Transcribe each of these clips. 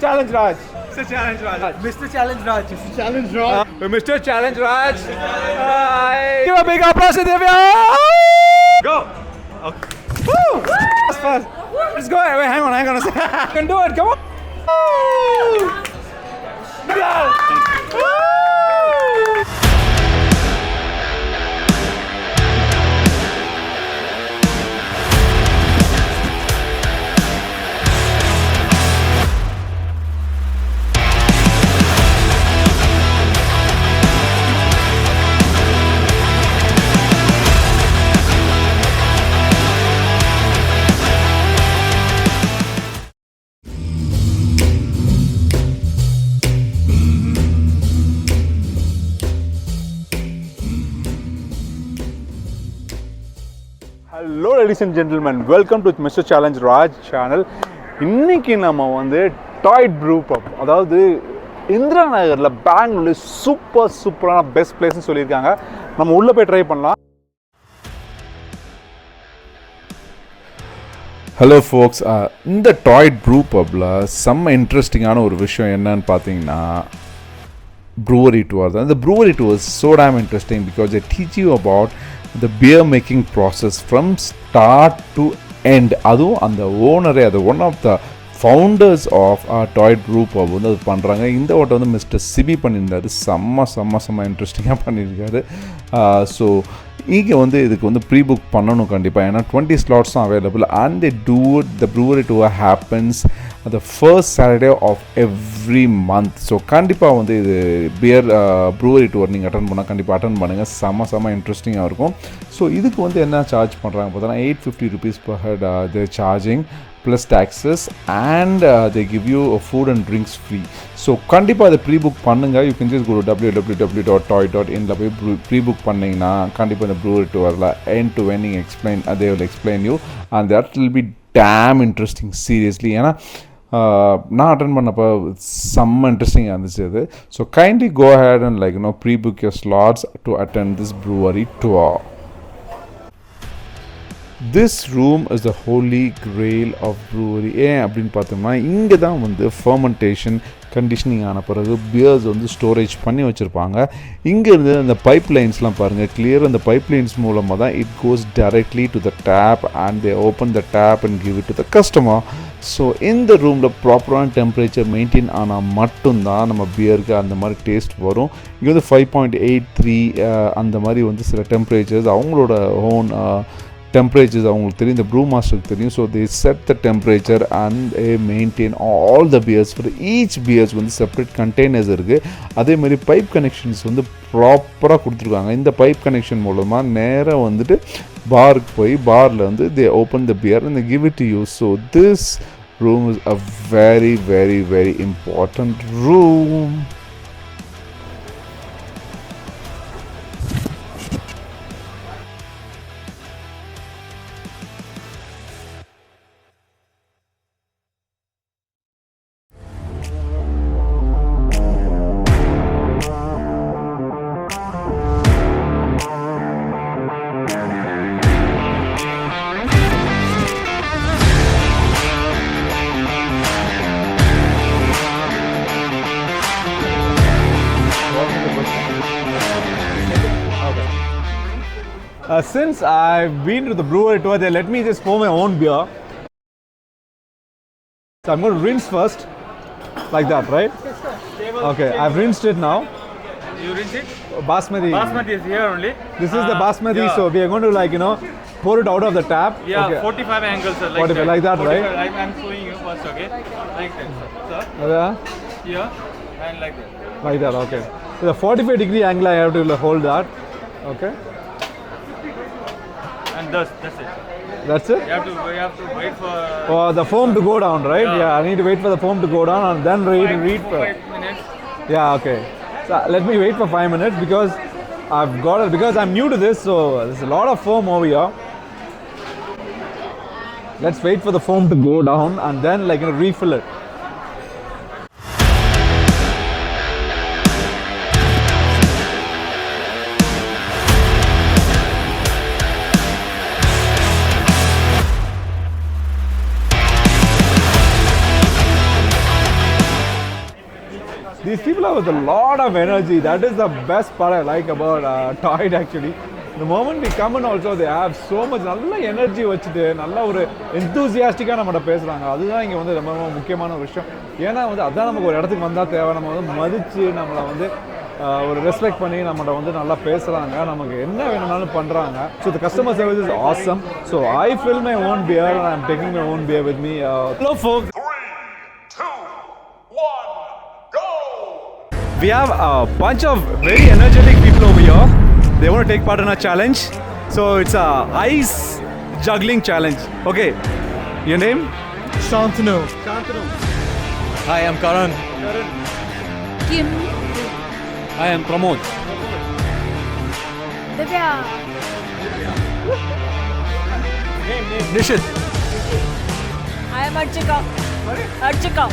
Challenge Raj. Mr. Challenge Raj. Mr. Challenge Raj. Mr. Challenge Raj. Mr. Challenge Raj. Give a big applause to Divya. Go. Okay. Woo! That's fast. Let's go. Wait, hang on a second. You can do it. Come on. Woo! Yeah. Woo! Hello ladies and gentlemen, welcome to Mr. Challenge Raj channel. இன்னைக்கு நம்ம வந்து டாய்ட் brew பப், அதாவது இந்திரா நகரில் பெங்களூர்ல சூப்பரான best பிளேஸ்னு சொல்லியிருக்காங்க. நம்ம உள்ளே போய் ட்ரை பண்ணலாம். ஹலோ ஃபோக்ஸ், இந்த டாய்ட் ப்ரூ பப்பில் செம்ம இன்ட்ரெஸ்டிங்கான ஒரு விஷயம் என்னன்னு பார்த்தீங்கன்னா brewery tour. The brewery tour is so damn interesting because they teach you about the beer making process from start to end. அதுவும் அந்த ஓனரே, அது one of the founders of Toit brew pub வந்து அது பண்ணுறாங்க. இந்த ஓட்டை வந்து மிஸ்டர் சிபி பண்ணியிருந்தாரு. செம்ம இன்ட்ரெஸ்டிங்காக பண்ணியிருக்காரு. ஸோ இங்கே வந்து இதுக்கு வந்து ப்ரீ புக் பண்ணணும் கண்டிப்பாக, ஏன்னா 20 slots தான் available. And they do it, the brewery tour happens the first Saturday of every month. So கண்டிப்பாக வந்து இது பியர் ப்ரூவரி டூர் நீங்கள் அட்டன் பண்ணால் கண்டிப்பாக அட்டன் பண்ணுங்கள். செம்ம இன்ட்ரெஸ்டிங்காக இருக்கும். ஸோ இதுக்கு வந்து என்ன சார்ஜ் பண்ணுறாங்க பார்த்தோன்னா 850 rupees per head they're charging plus taxes, and they give you a food and drinks free. So கண்டிப்பாக அதை ப்ரீ புக் பண்ணுங்கள். You can just go to www.toy.in போய் ப்ரீ புக் பண்ணிங்கன்னா கண்டிப்பாக இந்த ப்ரூவரி டூரில் end to end they will explain you, and that will be damn interesting seriously. ஏன்னா நான் அட்டன் பண்ணப்போ செம்ம இன்ட்ரெஸ்டிங்காக இருந்துச்சு அது. So kindly go ahead and pre book your slots to attend this brewery tour. This room is the holy grail of brewery. ஏன் அப்படின்னு பார்த்தோம்னா இங்கே தான் வந்து ஃபர்மெண்டேஷன் கண்டிஷனிங் ஆன பிறகு பியர்ஸ் வந்து ஸ்டோரேஜ் பண்ணி வச்சுருப்பாங்க. இங்கேருந்து அந்த பைப் லைன்ஸ்லாம் பாருங்கள் கிளியர். அந்த பைப் லைன்ஸ் மூலமாக தான் it goes directly to the tap, and they open the tap and give it to the customer. So இந்த ரூமில் ப்ராப்பரான டெம்பரேச்சர் மெயின்டைன் ஆனால் மட்டும்தான் நம்ம பியருக்கு அந்த மாதிரி டேஸ்ட் வரும். இங்கே வந்து 5.83 அந்த மாதிரி வந்து சில டெம்பரேச்சர்ஸ் அவங்களோட ஓன் temperatures அவங்களுக்கு தெரியும், இந்த ப்ரூ மாஸ்டருக்கு தெரியும். So they set the temperature and they maintain all the beers. For each beers வந்து செப்பரேட் கண்டெய்னர்ஸ் இருக்குது. அதேமாதிரி பைப் கனெக்ஷன்ஸ் வந்து ப்ராப்பராக கொடுத்துருக்காங்க. இந்த பைப் கனெக்ஷன் மூலமாக நேராக வந்துட்டு பாருக்கு போய் பாரில் வந்து they open the beer and they give it to you. So this room is a very important room. Since I've been to the brewery tour, they let me just pour my own beer. So I'm going to rinse first, like that, right? Okay, I've rinsed it now. You rinse it? Basmati. Basmati is here only. This is the basmati, yeah. so we are going to pour it out of the tap. Yeah, okay. 45 angles, sir. 45, like that, right? I'm showing you first, okay? Like that, sir. Yeah. Here and like that. Like that, okay. So the 45-degree angle I have to hold that. Okay. And that's it. That's it? You have to wait for the foam to go down, right? Yeah, I need to wait for the foam to go down and then read for 5 minutes. Yeah, okay. So let me wait for 5 minutes because because I'm new to this, so there's a lot of foam over here. Let's wait for the foam to go down and then refill it. these people are with a lot of energy. That is the best part I like about Toyd actually. The moment we come in also they have so much நல்ல energy வச்சுட்டு நல்ல ஒரு எந்தூசியாஸ்டிக்காக நம்மகிட்ட பேசுகிறாங்க. அதுதான் இங்கே வந்து ரொம்ப முக்கியமான ஒரு விஷயம். ஏன்னா வந்து அதான் நமக்கு ஒரு இடத்துக்கு வந்தால் தேவை. நம்ம வந்து மதித்து நம்மளை வந்து ஒரு ரெஸ்பெக்ட் பண்ணி நம்மகிட்ட வந்து நல்லா பேசுகிறாங்க, நமக்கு என்ன வேணும்னாலும் பண்ணுறாங்க. So the customer service is awesome. So I fill my own beer and I am taking my own beer with me. Hello folks. 3, 2, 1, go! We have a bunch of very energetic people over here. They want to take part in a challenge. So it's a ice juggling challenge. Okay. Your name? Shantanu. Hi, I'm Karan. Kim. I am Pramod. Divya. Nishit. I am Archika. Archika.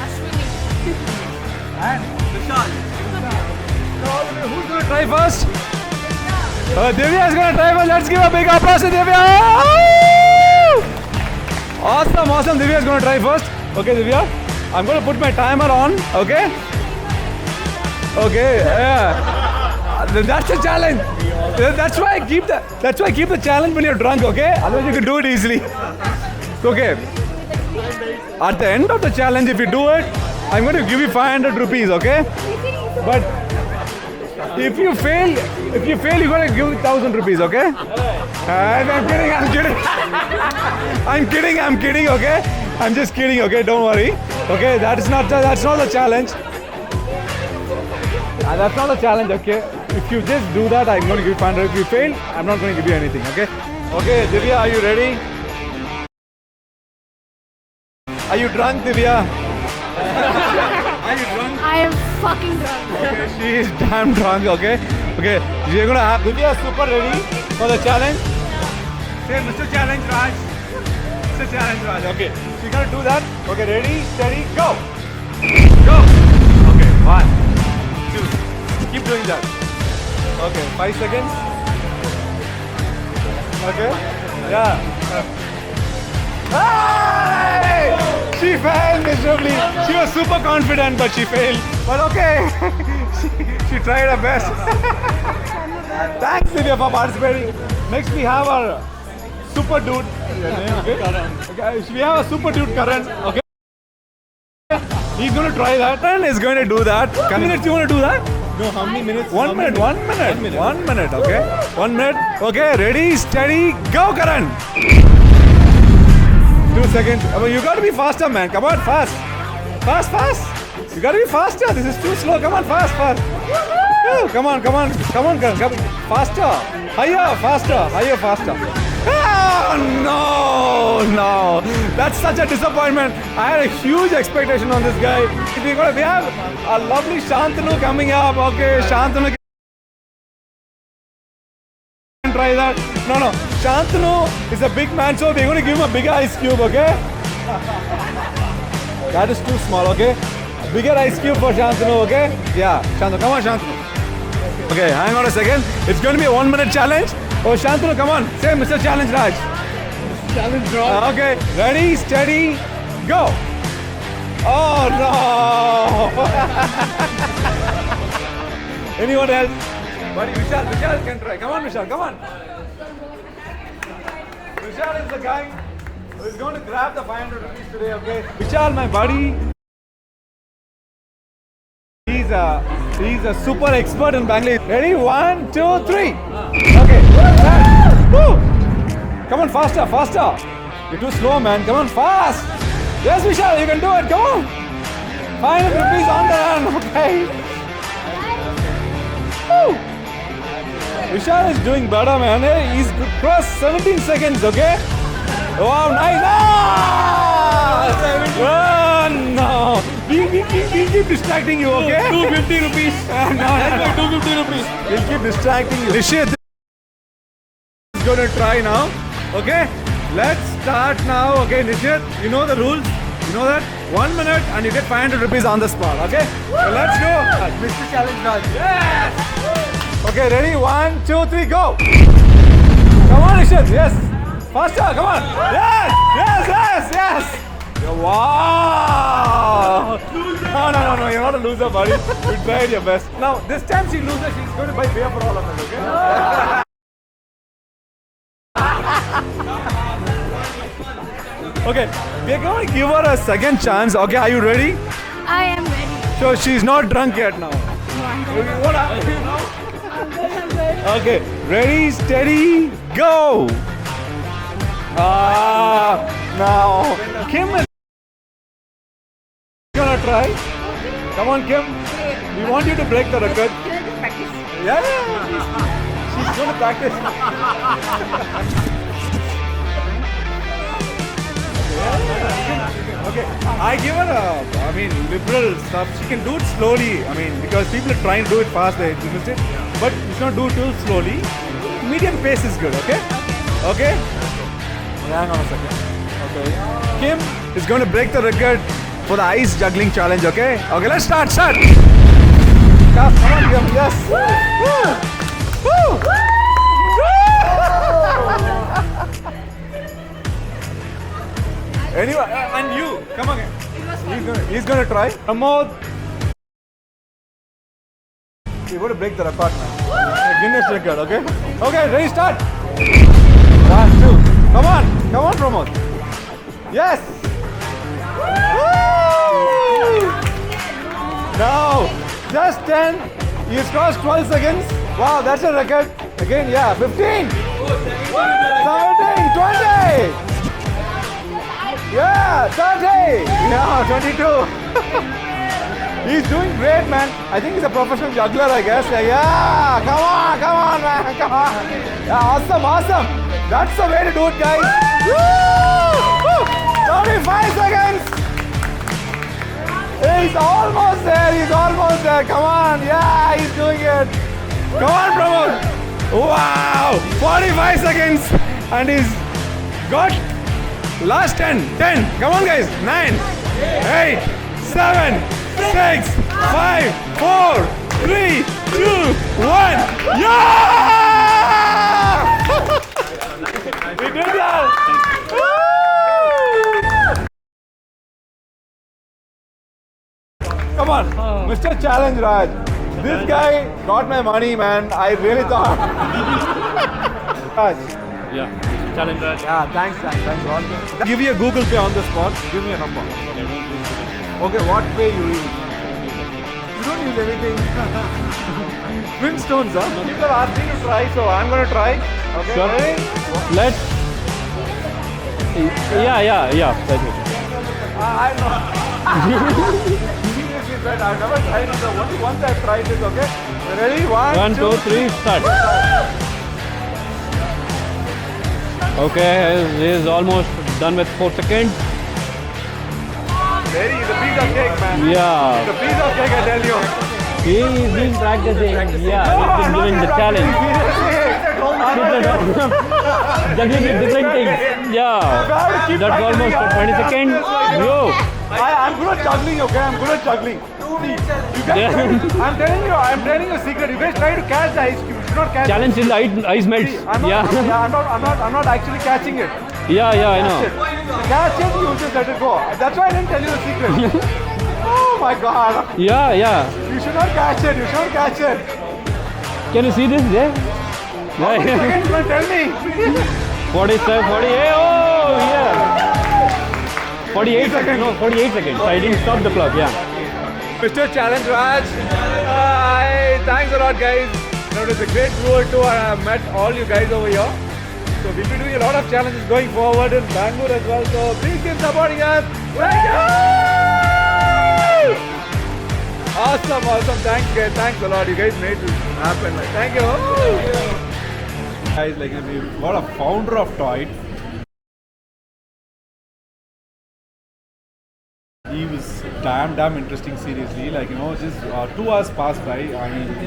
Ashwini. Who's going to try first? Divya is going to try first. Let's give a big applause to Divya. Awesome, awesome. Divya is going to try first. Okay, Divya. I'm going to put my timer on. Okay? Okay, yeah. That's the challenge. That's why I keep the challenge when you're drunk, okay? Otherwise you can do it easily. Okay. At the end of the challenge, if you do it, I'm going to give you 500 rupees, okay? But if you fail, you're going to give 1,000 rupees, okay? I'm kidding, okay? I'm just kidding, okay? Don't worry. Okay, that's not the challenge. That's not a challenge, okay? If you just do that, I'm going to give you 500. If you fail, I'm not going to give you anything, okay? Okay, Divya, are you ready? Are you drunk, Divya? Are you drunk? I am fucking drunk. Okay, she is damn drunk, okay? Okay, we're going to have Divya super ready for the challenge. Say, Mr. Challenge Raj. Mr. Challenge Raj, okay. She's going to do that. Okay, ready, steady, go. Go. Okay, 1, 2. Keep doing that. Okay, 5 seconds. Okay, yeah. Hey! She failed miserably. She was super confident, but she failed. But okay, she tried her best. Thanks, Divya, for participating. Next, we have our super dude. Okay. Okay, we have a super dude, Karan. Okay. He's going to try that and he's going to do that. How many minutes you want to do that? No, how many minutes? 1 minute, 1 minute. 1 minute, okay? 1 minute. Okay, ready, steady, go, Karan. 2 seconds. You got to be faster, man. Come on, fast. Fast. You got to be faster. This is too slow. Come on, fast. Come on, Karan. Come. Faster. Higher, faster. Oh, no. That's such a disappointment. I had a huge expectation on this guy. We have a lovely Shantanu coming up. Okay, Shantanu can try that. No. Shantanu is a big man, so we're going to give him a big ice cube, okay? That is too small, okay? A bigger ice cube for Shantanu, okay? Yeah, Shantanu, come on, Shantanu. Okay, hang on a second. It's going to be a 1 minute challenge. Oh, Shantanu, come on. Say Mr. Challenge Raj. Challenge draw. Okay, ready, steady, go. Oh, no. Anyone else? Buddy, Vishal can try. Come on, Vishal, come on. Vishal is the guy who is going to grab the 500 rupees today, okay? Vishal, my buddy. He's a super expert in Bangalore. Ready? 1, 2, 3. Okay. Woo! Come on, faster. You're too slow, man. Come on, fast. Yes, Vishal, you can do it. Come on. 500 rupees on the run. Okay. Woo! Vishal is doing better, man. He's crossed 17 seconds. Okay. Wow, nice. Oh, no. We keep distracting you, okay? 250 rupees. No. 250 rupees. We'll keep distracting you. Nishit is going to try now. Okay? Let's start now. Okay, Nishit, you know the rules. You know that? 1 minute and you get 500 rupees on the spot. Okay? So let's go. Mr. Challenge Raj. Yes! Okay, ready? 1, 2, 3, go. Come on, Nishit. Yes. Faster. Come on. Yes. Wow. loser, buddy. You tried your best. Now, this time she loses, she's going to buy beer for all of us, okay? Okay, we're going to give her a second chance. Okay, are you ready? I am ready. So she's not drunk yet now. Okay, ready, steady, go! Now, Kim is gonna try. Come on, Kim. We want you to break the record. Yeah, she's gonna practice. Okay, I give her liberal stuff. She can do it slowly. Because people are trying to do it fast, they missed it. But you should not do it too slowly. Medium pace is good, okay? Okay? Hang on a second. Okay. Kim is going to break the record for the ice juggling challenge, okay? Okay, let's start. Come on, Kim. Yes. Woo! Anyway, and you, come on. He's gonna try. Pramod. You're going to break the record now. Guinness record, okay? Okay, ready, start. 1, 2. Come on, Pramod. Yes. Woo! Now, just 10. He's crossed 12 seconds. Wow, that's a record. Again, yeah, 15. 17, 20. Yeah, 30! Yeah, 22! He's doing great, man. I think he's a professional juggler, I guess. Yeah, come on, man, come on. Yeah, awesome. That's the way to do it, guys. Woo! 35 seconds! He's almost there. Come on, yeah, he's doing it. Come on, Pramod. Wow, 45 seconds. And he's got last 10. Come on, guys. 9, 8, 7, 6, 5, 4, 3, 2, 1. Yeah! We did that. Come on, Mr. Challenge Raj. This guy got my money, man. I really thought. Raj. Yeah. Challenge Raj. Yeah, thanks, Ron. Give you a Google Pay on the spot. Give me a number. Okay, what pay you use? You don't use anything. Flintstones, huh? People are asking to try, so I'm gonna try. Okay, Sure. ready? Let's. Yeah. That's it. I know. Seriously, but I've never tried it. Only once I've tried this, okay? Ready? 1, 2, 3, start. Okay, he is almost done with 4 seconds. Very, it's a piece of cake, man. Yeah. It's a piece of cake, I tell you. He's been practicing. Yeah, he's been doing the challenge. Juggling with different things. Yeah. That's almost 20 seconds. Yo. I'm good at juggling, okay? I'm good at juggling. See, you guys, Yeah. I'm telling you a secret. You guys try to catch the ice cube. You should not catch Challenge till the ice melts. it. I'm not actually catching it. Yeah, I know. Catch it, you just let it go. That's why I didn't tell you the secret. Oh my god. Yeah. You should not catch it. Can you see this? Yeah. Second, you will tell me. 47, 48. Oh, yeah. 48 seconds. No, 48 seconds. I didn't stop the clock. Yeah. Mr. Challenge Raj. Hi. Thanks a lot, guys. It was a great tour too. I met all you guys over here. So we'll be doing a lot of challenges going forward in Bangalore as well. So please keep supporting us. Thank you. Awesome. Thanks, guys. Thanks a lot. You guys made this happen. Thank you. Guys, we got a founder of Toy. He was damn interesting, seriously. Just 2 hours passed by.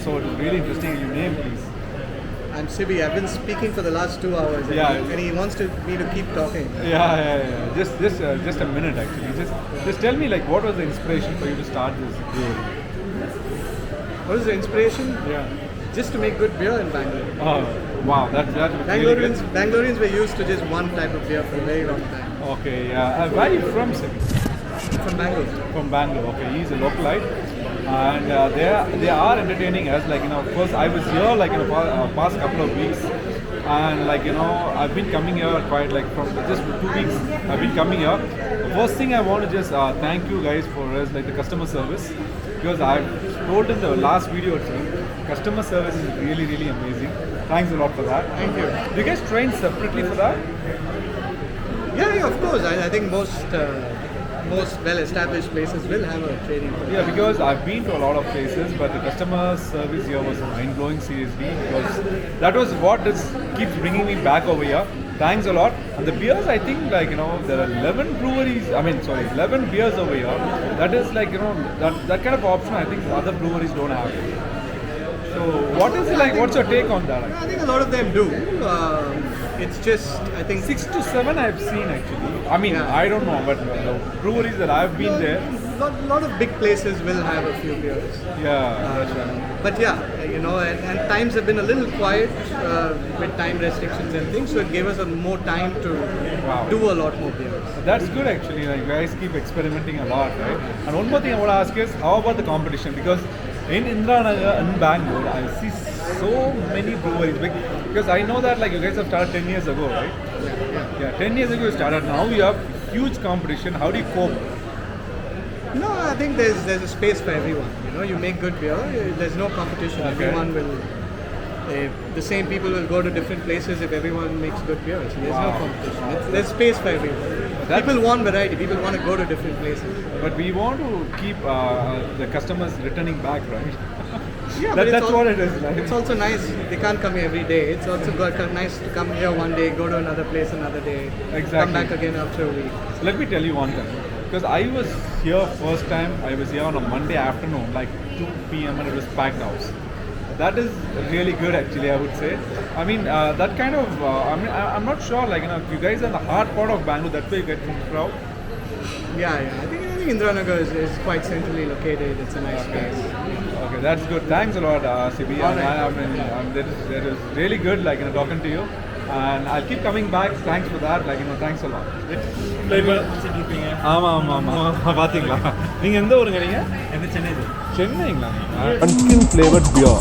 So it was really interesting. Your name, please. I'm Sibi. I've been speaking for the last 2 hours, and he wants me to keep talking. Yeah. Just a minute, actually. Just tell me, what was the inspiration for you to start this brewery? What is the inspiration? Yeah. Just to make good beer in Bangalore. Oh, wow. That's really good. Bangaloreans were used to just one type of beer for a very long time. Okay, yeah. Where are you from, Sibi? From Bangalore. From Bangalore. Okay, he's a localite. and they are entertaining us. Like, you know, of course, I was here like in the past couple of weeks, and like, you know, I've been coming here quite like from just 2 weeks. I've been coming here. The first thing I want to just thank you guys for is like the customer service, because I've told in the last video itself, customer service is really, really amazing. Thanks a lot for that. Thank you. Do you guys train separately for that? Yeah, of course. I think most well-established places will have a training for Yeah, because I've been to a lot of places, but the customer service here was mind-blowing, seriously, because that was what keeps bringing me back over here. Thanks a lot. And the beers, I think, like, you know, there are 11 beers over here. That is like, you know, that kind of option I think other breweries don't have. So what is it like, what's your take on that? I think a lot of them do. It's just, I think 6 to 7 I've seen actually. I mean, Yeah. I don't know, but the breweries that I've been there, lot of big places will have a few beers. yeah, that's right. But yeah, you know, and times have been a little quiet with time restrictions and things, so it gave us more time to Wow. do a lot more beers. That's good actually. Like, you guys keep experimenting a lot, right? And one more thing I want to ask is, how about the competition? Because in Indranagar and Bangalore, I see so many breweries. Because I know that like you guys have started 10 years ago, right? Yeah, 10 years ago you started. Now we have huge competition. How do you cope? No, I think there's a space for everyone. You know, you make good beer. There's no competition. Okay. Everyone will. The same people will go to different places if everyone makes good beer. So there's no Wow. competition. There's space for everyone. People want variety. People want to go to different places. But we want to keep the customers returning back, right? Yeah, but That's what it is. Like. It's also nice. They can't come here every day. It's also nice to come here one day, go to another place another day, Exactly. come back again after a week. Let me tell you one thing. Because I was here first time, I was here on a Monday afternoon, like 2 p.m. and it was packed house. That is really good actually, I would say. I mean, that kind of, I'm not sure, like, you know, if you guys are in the hard part of Bangalore, that's where you get from crowd. Yeah. I think Indranagar is quite centrally located. It's a nice space. Okay, that's good. Thanks a lot, CB. All right. I mean, that is really good, like, you know, talking to you. And I'll keep coming back. Thanks for that. Like, you know, thanks a lot. ஆமாம் பார்த்தீங்களா நீங்கள் எந்த ஊருங்க நீங்கள் சென்னைங்களா Pumpkin flavored beer.